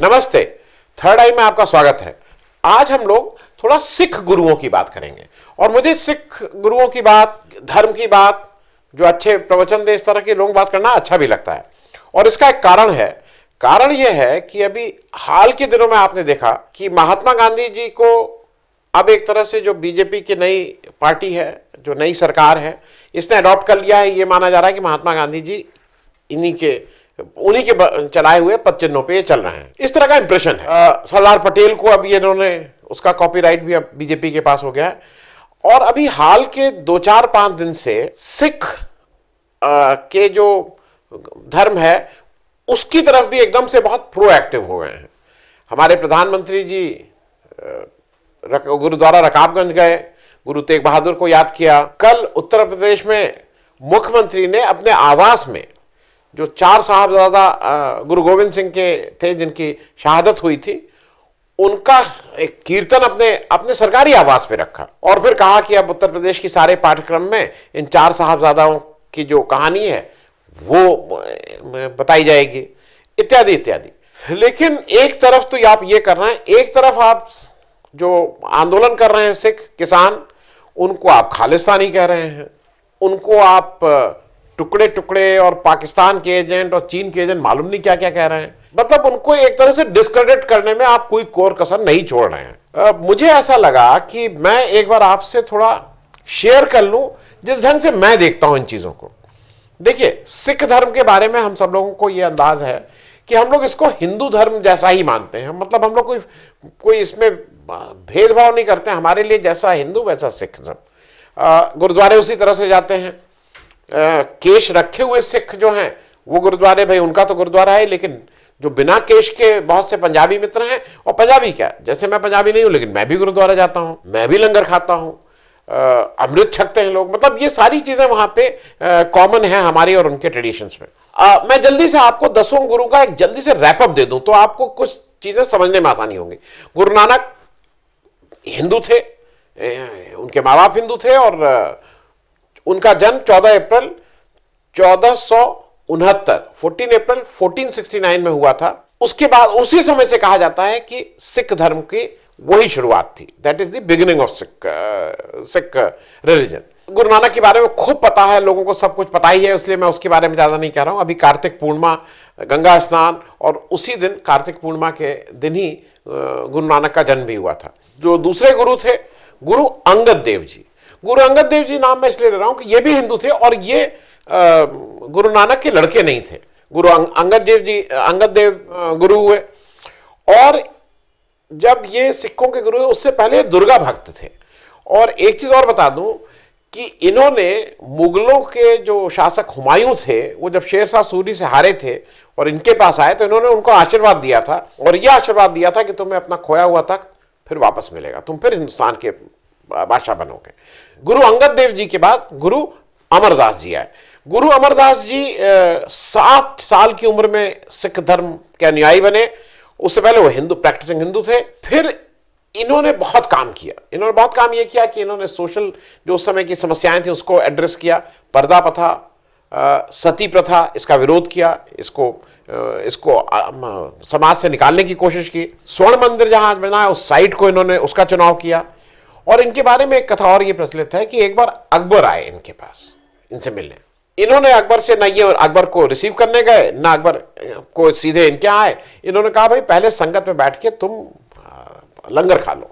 नमस्ते। थर्ड आई में आपका स्वागत है। आज हम लोग थोड़ा सिख गुरुओं की बात करेंगे और मुझे सिख गुरुओं की बात, धर्म की बात, जो अच्छे प्रवचन दे, इस तरह के लोग बात करना अच्छा भी लगता है। और इसका एक कारण है। कारण यह है कि अभी हाल के दिनों में आपने देखा कि महात्मा गांधी जी को अब एक तरह से जो बीजेपी की नई पार्टी है, जो नई सरकार है, इसने अडॉप्ट कर लिया है। ये माना जा रहा है कि महात्मा गांधी जी उन्हीं के चलाए हुए पद चिन्हों पे ये चल रहे हैं, इस तरह का इंप्रेशन है। सरदार पटेल को अब इन्होंने, उसका कॉपीराइट भी अब बीजेपी के पास हो गया है। और अभी हाल के 2-4-5 दिन से सिख के जो धर्म है उसकी तरफ भी एकदम से बहुत प्रोएक्टिव हो गए हैं। हमारे प्रधानमंत्री जी गुरुद्वारा रकाबगंज गए, गुरु तेग बहादुर को याद किया। कल उत्तर प्रदेश में मुख्यमंत्री ने अपने आवास में जो 4 साहबजादा गुरु गोविंद सिंह के थे, जिनकी शहादत हुई थी, उनका एक कीर्तन अपने सरकारी आवास पे रखा और फिर कहा कि अब उत्तर प्रदेश की सारे पाठ्यक्रम में इन 4 साहबजादाओं की जो कहानी है वो बताई जाएगी, इत्यादि इत्यादि। लेकिन एक तरफ तो आप ये कर रहे हैं, एक तरफ आप जो आंदोलन कर रहे हैं सिख किसान, उनको आप खालिस्तानी कह रहे हैं, उनको आप टुकड़े टुकड़े और पाकिस्तान के एजेंट और चीन के एजेंट मालूम नहीं क्या क्या कह रहे हैं। मतलब उनको एक तरह से डिस्क्रेडिट करने में आप कोई कोर कसर नहीं छोड़ रहे हैं। मुझे ऐसा लगा कि मैं एक बार आपसे थोड़ा शेयर कर लूं जिस ढंग से मैं देखता हूं इन चीजों को। देखिए, सिख धर्म के बारे में हम सब लोगों को यह अंदाज है कि हम लोग इसको हिंदू धर्म जैसा ही मानते हैं। मतलब हम लोग कोई इसमें भेदभाव नहीं करते। हमारे लिए जैसा हिंदू वैसा सिख सब। गुरुद्वारे उसी तरह से जाते हैं। केश रखे हुए सिख जो हैं वो गुरुद्वारे, भाई उनका तो गुरुद्वारा है, लेकिन जो बिना केश के बहुत से पंजाबी मित्र हैं, और पंजाबी क्या, जैसे मैं पंजाबी नहीं हूं लेकिन मैं भी गुरुद्वारा जाता हूं, मैं भी लंगर खाता हूं, अमृत छकते हैं लोग। मतलब ये सारी चीजें वहां पे कॉमन है हमारी और उनके ट्रेडिशंस में। मैं जल्दी से आपको 10 गुरु का एक जल्दी से रैपअप दे दूं तो आपको कुछ चीजें समझने में आसानी होंगी। गुरु नानक हिंदू थे, उनके माँ बाप हिंदू थे और उनका जन्म 14 अप्रैल 1469 में हुआ था। उसके बाद उसी समय से कहा जाता है कि सिख धर्म की वही शुरुआत थी। That is the beginning of Sikh religion. Guru Nanak के बारे में खूब पता है लोगों को, सब कुछ पता ही है, इसलिए मैं उसके बारे में ज्यादा नहीं कह रहा हूं। अभी कार्तिक पूर्णिमा, गंगा स्नान, और उसी दिन कार्तिक पूर्णिमा के दिन ही गुरु नानक का जन्म भी हुआ था। जो दूसरे गुरु थे, गुरु अंगद देव जी। गुरु अंगद देव जी नाम मैं इसलिए ले रहा हूं कि ये भी हिंदू थे और ये गुरु नानक के लड़के नहीं थे। गुरु अंगद देव गुरु हुए। और जब ये सिखों के गुरु हुए उससे पहले दुर्गा भक्त थे। और एक चीज और बता दूं कि इन्होंने मुगलों के जो शासक हुमायूं थे, वो जब शेरशाह सूरी से हारे थे और इनके पास आए तो इन्होंने उनको आशीर्वाद दिया था, और यह आशीर्वाद दिया था कि तुम्हें अपना खोया हुआ तख्त फिर वापस मिलेगा, तुम फिर हिंदुस्तान के बादशाह बनोगे। गुरु अंगद देव जी के बाद गुरु अमरदास जी आए। गुरु अमरदास जी 7 साल की उम्र में सिख धर्म के अनुयायी बने। उससे पहले वो प्रैक्टिसिंग हिंदू थे। फिर इन्होंने बहुत काम किया। इन्होंने बहुत काम ये किया कि इन्होंने सोशल जो उस समय की समस्याएं थी उसको एड्रेस किया। पर्दा प्रथा, सती प्रथा, इसका विरोध किया, इसको समाज से निकालने की कोशिश की। स्वर्ण मंदिर जहां बना है उस साइट को इन्होंने, उसका चुनाव किया। और इनके बारे में एक कथा और ये प्रचलित है कि एक बार अकबर आए इनके पास इनसे मिलने। इन्होंने अकबर से, ना ये अकबर को रिसीव करने गए ना अकबर को सीधे इनके आए। इन्होंने कहा भाई पहले संगत में बैठ के तुम लंगर खा लो।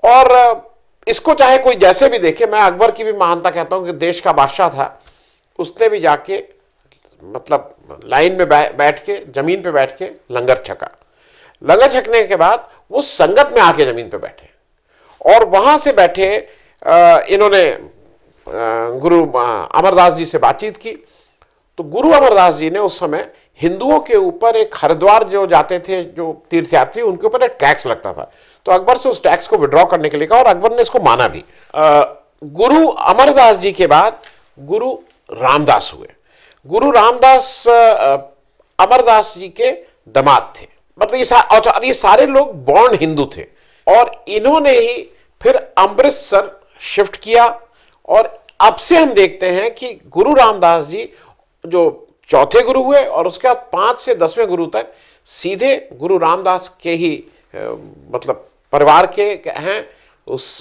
और इसको चाहे कोई जैसे भी देखे, मैं अकबर की भी महानता कहता हूं कि देश का बादशाह था, उसने भी जाके मतलब लाइन में बैठ के, जमीन पे बैठ के लंगर छका। लंगर छकने के बाद वो संगत में आके जमीन पे बैठे और वहां से बैठे इन्होंने गुरु अमरदास जी से बातचीत की। तो गुरु अमरदास जी ने उस समय हिंदुओं के ऊपर, एक हरिद्वार जो जाते थे जो तीर्थयात्री, उनके ऊपर एक टैक्स लगता था, तो अकबर से उस टैक्स को विड्रॉ करने के लिए कहा और अकबर ने इसको माना भी। गुरु अमरदास जी के बाद गुरु रामदास हुए। गुरु रामदास अमरदास जी के दामाद थे। मतलब ये सारे लोग बॉर्न हिंदू थे और इन्होंने ही फिर अमृतसर शिफ्ट किया। और अब से हम देखते हैं कि गुरु रामदास जी जो चौथे गुरु हुए और उसके बाद 5 से 10वें गुरु तक सीधे गुरु रामदास के ही मतलब परिवार के हैं,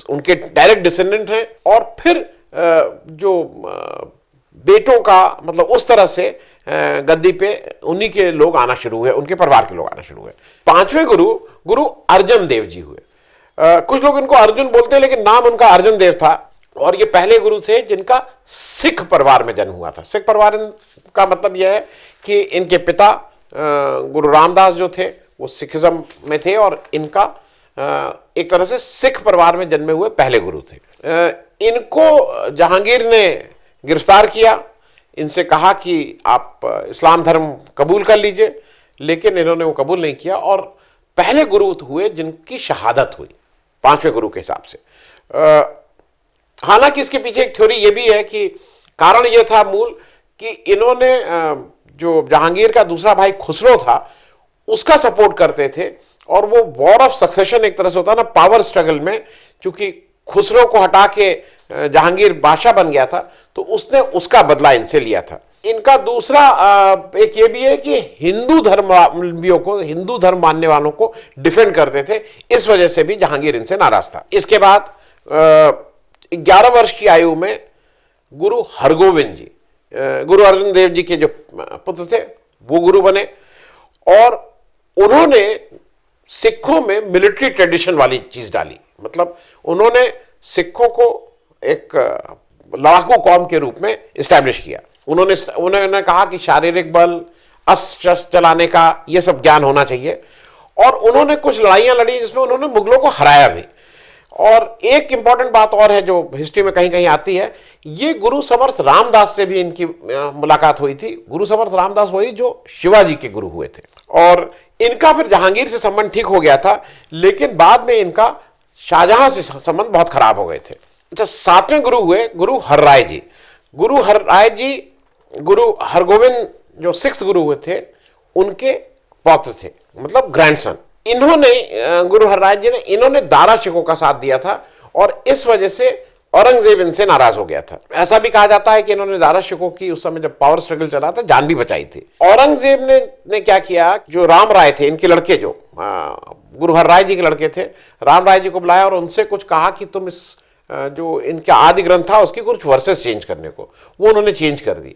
उनके डायरेक्ट डिसेंडेंट हैं। और फिर जो बेटों का मतलब उस तरह से गद्दी पे उन्हीं के लोग आना शुरू हुए, उनके परिवार के लोग आना शुरू हुए। 5वें गुरु गुरु अर्जन देव जी हुए। कुछ लोग इनको अर्जुन बोलते हैं लेकिन नाम उनका अर्जन देव था। और ये पहले गुरु थे जिनका सिख परिवार में जन्म हुआ था। सिख परिवार का मतलब यह है कि इनके पिता गुरु रामदास जो थे वो सिखिज्म में थे और इनका एक तरह से सिख परिवार में जन्मे हुए पहले गुरु थे। इनको जहांगीर ने गिरफ्तार किया, इनसे कहा कि आप इस्लाम धर्म कबूल कर लीजिए, लेकिन इन्होंने वो कबूल नहीं किया और पहले गुरु हुए जिनकी शहादत हुई 5वें गुरु के हिसाब से। हालांकि इसके पीछे एक थ्योरी ये भी है कि कारण ये था मूल कि इन्होंने जो जहांगीर का दूसरा भाई खुसरो था उसका सपोर्ट करते थे और वो वॉर ऑफ सक्सेशन एक तरह से होता ना पावर स्ट्रगल में, चूंकि खुसरो को हटा के जहांगीर बादशाह बन गया था तो उसने उसका बदला इनसे लिया था। इनका दूसरा एक ये भी है कि हिंदू धर्मावलंबियों को, हिंदू धर्म मानने वालों को डिफेंड करते थे, इस वजह से भी जहांगीर इनसे नाराज था। इसके बाद 11 वर्ष की आयु में गुरु हरगोविंद जी, गुरु अर्जन देव जी के जो पुत्र थे वो गुरु बने और उन्होंने सिखों में मिलिट्री ट्रेडिशन वाली चीज डाली। मतलब उन्होंने सिखों को एक लड़ाकू कौम के रूप में इस्टेब्लिश किया। उन्होंने कहा कि शारीरिक बल, अस्त्र शस्त्र चलाने का ये सब ज्ञान होना चाहिए और उन्होंने कुछ लड़ाइयां लड़ी जिसमें उन्होंने मुगलों को हराया भी। और एक इंपॉर्टेंट बात और है जो हिस्ट्री में कहीं कहीं आती है, ये गुरु समर्थ रामदास से भी इनकी मुलाकात हुई थी। गुरु समर्थ रामदास वही जो शिवाजी के गुरु हुए थे और इनका फिर जहांगीर से संबंध ठीक हो गया था, लेकिन बाद में इनका शाहजहां से संबंध बहुत खराब हो गए थे। अच्छा, 7वें गुरु हुए गुरु हरराय जी। गुरु हरराय जी गुरु हरगोविंद जो 6th गुरु हुए थे उनके पौत्र थे, मतलब ग्रैंडसन। इन्होंने गुरु हरराय जी ने इन्होंने दारा शिकोह का साथ दिया था और इस वजह से औरंगजेब इनसे नाराज हो गया था। ऐसा भी कहा जाता है कि इन्होंने दारा शिकोह की उस समय जब पावर स्ट्रगल चला था जान भी बचाई थी। औरंगजेब ने क्या किया, जो राम राय थे इनके लड़के, जो गुरु हरराय जी के लड़के थे, राम राय जी को बुलाया और उनसे कुछ कहा कि तुम इस जो इनका आदि ग्रंथ था उसकी कुछ वर्सेस चेंज करने को, वो उन्होंने चेंज कर दी।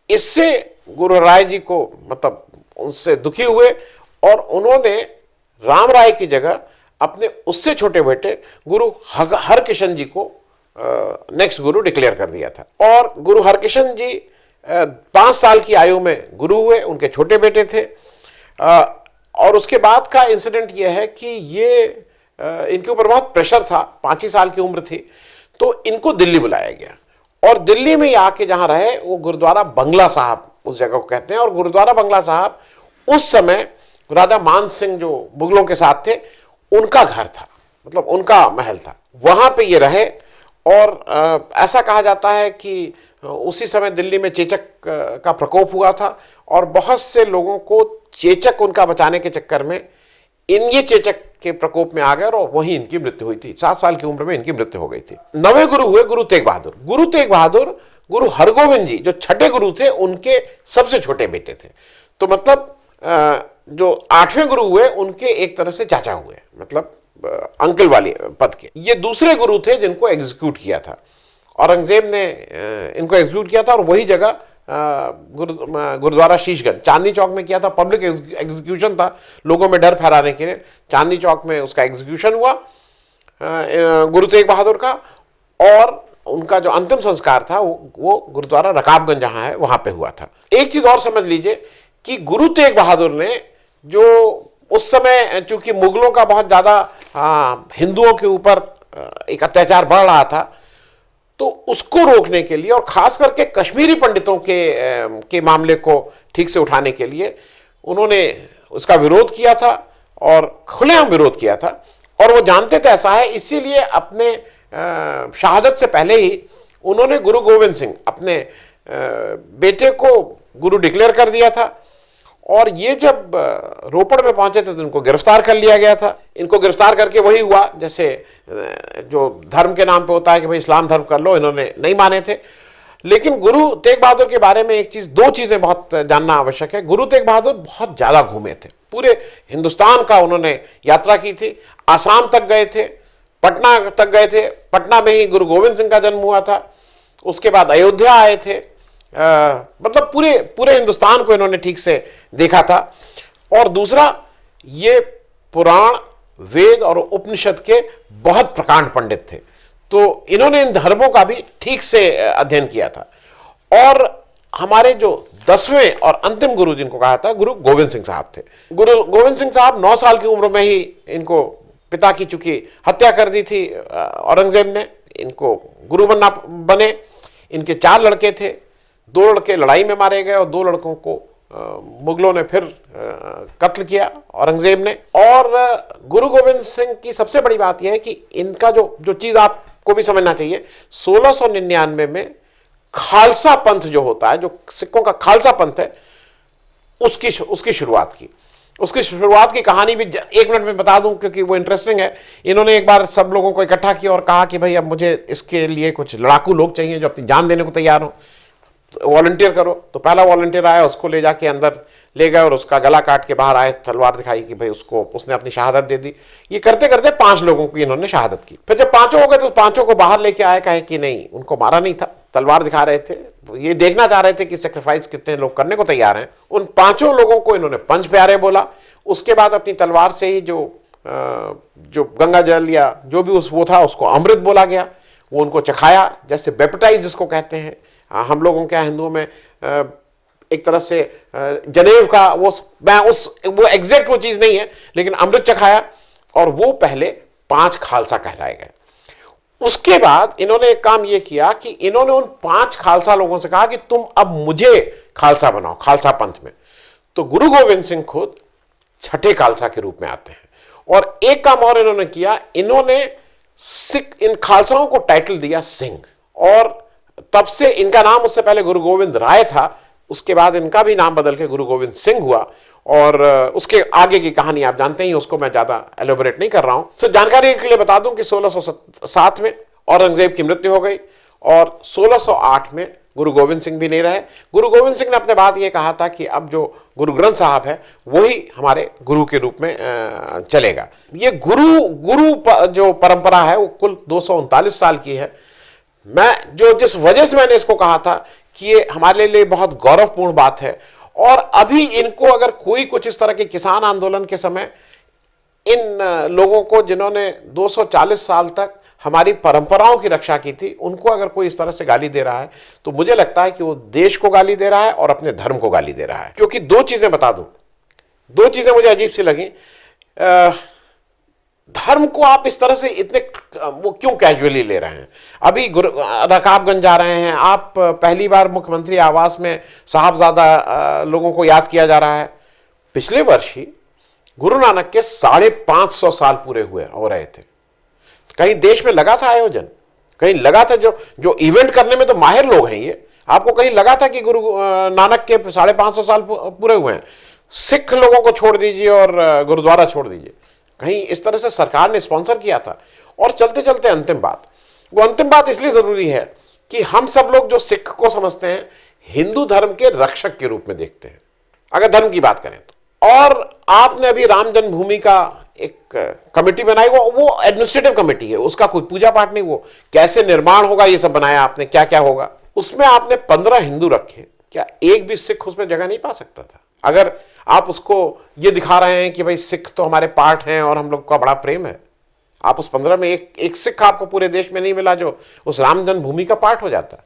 इससे गुरु हरराय जी को मतलब उससे दुखी हुए और उन्होंने राम राय की जगह अपने उससे छोटे बेटे गुरु हरकिशन जी को नेक्स्ट गुरु डिक्लेयर कर दिया था। और गुरु हरकिशन जी 5 साल की आयु में गुरु हुए, उनके छोटे बेटे थे। और उसके बाद का इंसिडेंट यह है कि ये इनके ऊपर बहुत प्रेशर था, 5 ही साल की उम्र थी, तो इनको दिल्ली बुलाया गया और दिल्ली में आके जहां रहे वो गुरुद्वारा बंगला साहब उस जगह को कहते हैं। और गुरुद्वारा बंगला साहब उस समय राजा मान सिंह जो मुगलों के साथ थे उनका घर था, मतलब उनका महल था, वहां पे ये रहे। और ऐसा कहा जाता है कि उसी समय दिल्ली में चेचक का प्रकोप हुआ था और बहुत से लोगों को चेचक उनका बचाने के चक्कर में ये चेचक के प्रकोप में आ गए और वहीं इनकी मृत्यु हुई थी। 7 साल की उम्र में इनकी मृत्यु हो गई थी। 9वें गुरु हुए गुरु तेग बहादुर। गुरु तेग बहादुर गुरु हरगोविंद जी जो 6ठे गुरु थे उनके सबसे छोटे बेटे थे। तो मतलब जो 8वें गुरु हुए उनके एक तरह से चाचा हुए, मतलब अंकल वाले पद के। ये दूसरे गुरु थे जिनको एग्जीक्यूट किया था, औरंगजेब ने इनको एग्जीक्यूट किया था और वही जगह गुरुद्वारा शीशगंज चांदनी चौक में किया था। पब्लिक एग्जीक्यूशन था, लोगों में डर फैलाने के लिए चांदनी चौक में उसका एग्जीक्यूशन हुआ गुरु तेग बहादुर का। और उनका जो अंतिम संस्कार था वो गुरुद्वारा रकाबगंज जहां है वहां पे हुआ था। एक चीज और समझ लीजिए कि गुरु तेग बहादुर ने जो उस समय चूंकि मुगलों का बहुत ज्यादा हिंदुओं के ऊपर एक अत्याचार बढ़ रहा था, तो उसको रोकने के लिए और खास करके कश्मीरी पंडितों के मामले को ठीक से उठाने के लिए उन्होंने उसका विरोध किया था और खुलेआम विरोध किया था। और वो जानते थे ऐसा है, इसीलिए अपने शहादत से पहले ही उन्होंने गुरु गोविंद सिंह अपने बेटे को गुरु डिक्लेयर कर दिया था। और ये जब रोपड़ में पहुंचे थे तो इनको गिरफ्तार कर लिया गया था। इनको गिरफ्तार करके वही हुआ जैसे जो धर्म के नाम पे होता है कि भाई इस्लाम धर्म कर लो, इन्होंने नहीं माने थे। लेकिन गुरु तेग बहादुर के बारे में एक चीज, दो चीजें बहुत जानना आवश्यक है। गुरु तेग बहादुर बहुत ज्यादा घूमे थे, पूरे हिंदुस्तान का उन्होंने यात्रा की थी, आसाम तक गए थे, पटना तक गए थे, पटना में ही गुरु गोविंद सिंह का जन्म हुआ था, उसके बाद अयोध्या आए थे, मतलब पूरे पूरे हिंदुस्तान को इन्होंने ठीक से देखा था। और दूसरा, ये पुराण, वेद और उपनिषद के बहुत प्रकांड पंडित थे, तो इन्होंने इन धर्मों का भी ठीक से अध्ययन किया था। और हमारे जो 10वें और अंतिम गुरु जिनको कहा था, गुरु गोविंद सिंह साहब थे। गुरु गोविंद सिंह साहब 9 साल की उम्र में ही इनको पिता की चूंकि हत्या कर दी थी औरंगजेब ने, इनको गुरु बने। इनके 4 लड़के थे, 2 लड़के लड़ाई में मारे गए और 2 लड़कों को मुगलों ने फिर कत्ल किया, औरंगजेब ने। और गुरु गोविंद सिंह की सबसे बड़ी बात यह है कि इनका जो चीज आपको भी समझना चाहिए, 1699 में खालसा पंथ जो होता है, जो सिखों का खालसा पंथ है, उसकी शुरुआत की। उसकी शुरुआत की कहानी भी 1 मिनट में बता दूं क्योंकि वो इंटरेस्टिंग है। इन्होंने एक बार सब लोगों को इकट्ठा किया और कहा कि भाई अब मुझे इसके लिए कुछ लड़ाकू लोग चाहिए जो अपनी जान देने को तैयार हो, वॉलंटियर करो। तो पहला वॉलंटियर आया, उसको ले जाके अंदर ले गए और उसका गला काट के बाहर आए, तलवार दिखाई कि भाई उसने अपनी शहादत दे दी। ये करते करते 5 लोगों की इन्होंने शहादत की। फिर जब 5 हो गए तो 5 को बाहर लेके आए, कहे कि नहीं, उनको मारा नहीं था, तलवार दिखा रहे थे, ये देखना चाह रहे थे कि सेक्रीफाइस कितने लोग करने को तैयार हैं। उन 5 लोगों को इन्होंने पंच प्यारे बोला। उसके बाद अपनी तलवार से ही जो गंगा जल या जो भी वो था उसको अमृत बोला गया, वो उनको चखाया, जैसे बेपटाइज जिसको कहते हैं हम लोगों के हिंदुओं में, एक तरह से जनेव का वो एग्जैक्ट वो चीज नहीं है, लेकिन अमृत चखाया और वो पहले 5 खालसा कहलाए गए। उसके बाद इन्होंने एक काम ये किया कि इन्होंने उन 5 खालसा लोगों से कहा कि तुम अब मुझे खालसा बनाओ, खालसा पंथ में। तो गुरु गोविंद सिंह खुद 6ठे खालसा के रूप में आते हैं। और एक काम और इन्होंने किया, इन्होंने इन खालसाओं को टाइटल दिया सिंह, और तब से इनका नाम, उससे पहले गुरु गोविंद राय था, उसके बाद इनका भी नाम बदल के गुरु गोविंद सिंह हुआ। और उसके आगे की कहानी आप जानते ही, उसको मैं ज्यादा एलोबरेट नहीं कर रहा हूं। सिर्फ जानकारी के लिए बता दूं कि 1607 में औरंगजेब की मृत्यु हो गई और 1608 में गुरु गोविंद सिंह भी नहीं रहे। गुरु गोविंद सिंह ने अपने बाद ये कहा था कि अब जो गुरु ग्रंथ साहब है वही हमारे गुरु के रूप में चलेगा। ये गुरु जो परंपरा है वो कुल 239 साल की है। मैं जिस वजह से मैंने इसको कहा था कि ये हमारे लिए बहुत गौरवपूर्ण बात है, और अभी इनको अगर कोई कुछ इस तरह के किसान आंदोलन के समय इन लोगों को जिन्होंने 240 साल तक हमारी परंपराओं की रक्षा की थी, उनको अगर कोई इस तरह से गाली दे रहा है तो मुझे लगता है कि वो देश को गाली दे रहा है और अपने धर्म को गाली दे रहा है। क्योंकि 2 चीजें बता दूं, 2 चीजें मुझे अजीब सी लगी। धर्म को आप इस तरह से इतने वो क्यों कैजुअली ले रहे हैं? अभी रकाबगंज जा रहे हैं आप, पहली बार मुख्यमंत्री आवास में साहबजादा लोगों को याद किया जा रहा है। पिछले वर्ष ही गुरु नानक के 550 साल पूरे हो रहे थे। कहीं देश में लगा था आयोजन, कहीं लगा था जो इवेंट करने में तो माहिर लोग हैं, ये आपको कहीं लगा था कि गुरु नानक के 550 साल पूरे हुए हैं? सिख लोगों को छोड़ दीजिए और गुरुद्वारा छोड़ दीजिए, कहीं इस तरह से सरकार ने स्पॉन्सर किया था। और चलते चलते अंतिम बात इसलिए जरूरी है कि हम सब लोग जो सिख को समझते हैं हिंदू धर्म के रक्षक के रूप में देखते हैं, अगर धर्म की बात करें तो। और आपने अभी राम जन्मभूमि का एक कमेटी बनाई, वो एडमिनिस्ट्रेटिव कमेटी है, उसका कोई पूजा पाठ नहीं, वो कैसे निर्माण होगा ये सब बनाया आपने, क्या क्या होगा। उसमें आपने 15 हिंदू रखे, क्या एक भी सिख उसमें जगह नहीं पा सकता था? अगर आप उसको ये दिखा रहे हैं कि भाई सिख तो हमारे पार्ट हैं और हम लोग का बड़ा प्रेम है, आप उस 15 में एक सिख आपको पूरे देश में नहीं मिला जो उस राम जन्मभूमि का पार्ट हो जाता।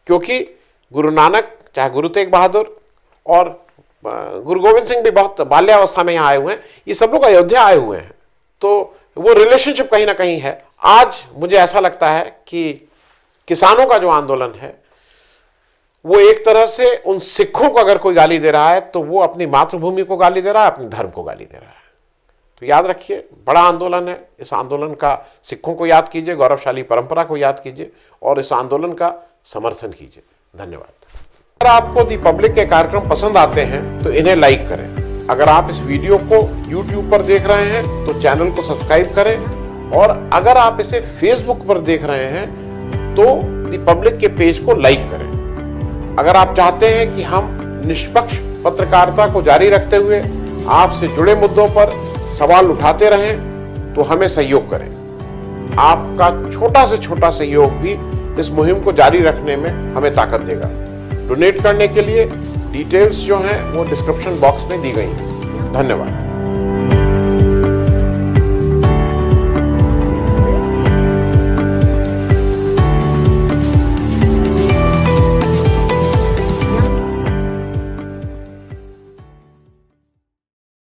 क्योंकि गुरु नानक, चाहे गुरु तेग बहादुर और गुरु गोविंद सिंह भी बहुत बाल्यावस्था में यहाँ आए हुए हैं, ये सब लोग अयोध्या आए हुए हैं, तो वो रिलेशनशिप कहीं ना कहीं है। आज मुझे ऐसा लगता है कि किसानों का जो आंदोलन है वो एक तरह से उन सिखों को अगर कोई गाली दे रहा है तो वो अपनी मातृभूमि को गाली दे रहा है, अपने धर्म को गाली दे रहा है। तो याद रखिए, बड़ा आंदोलन है, इस आंदोलन का सिखों को याद कीजिए, गौरवशाली परंपरा को याद कीजिए और इस आंदोलन का समर्थन कीजिए। धन्यवाद। अगर आपको दी पब्लिक के कार्यक्रम पसंद आते हैं तो इन्हें लाइक करें। अगर आप इस वीडियो को YouTube पर देख रहे हैं तो चैनल को सब्सक्राइब करें, और अगर आप इसे Facebook पर देख रहे हैं तो दी पब्लिक के पेज को लाइक करें। अगर आप चाहते हैं कि हम निष्पक्ष पत्रकारिता को जारी रखते हुए आपसे जुड़े मुद्दों पर सवाल उठाते रहें तो हमें सहयोग करें। आपका छोटा से छोटा सहयोग भी इस मुहिम को जारी रखने में हमें ताकत देगा। डोनेट करने के लिए डिटेल्स जो हैं वो डिस्क्रिप्शन बॉक्स में दी गई हैं। धन्यवाद।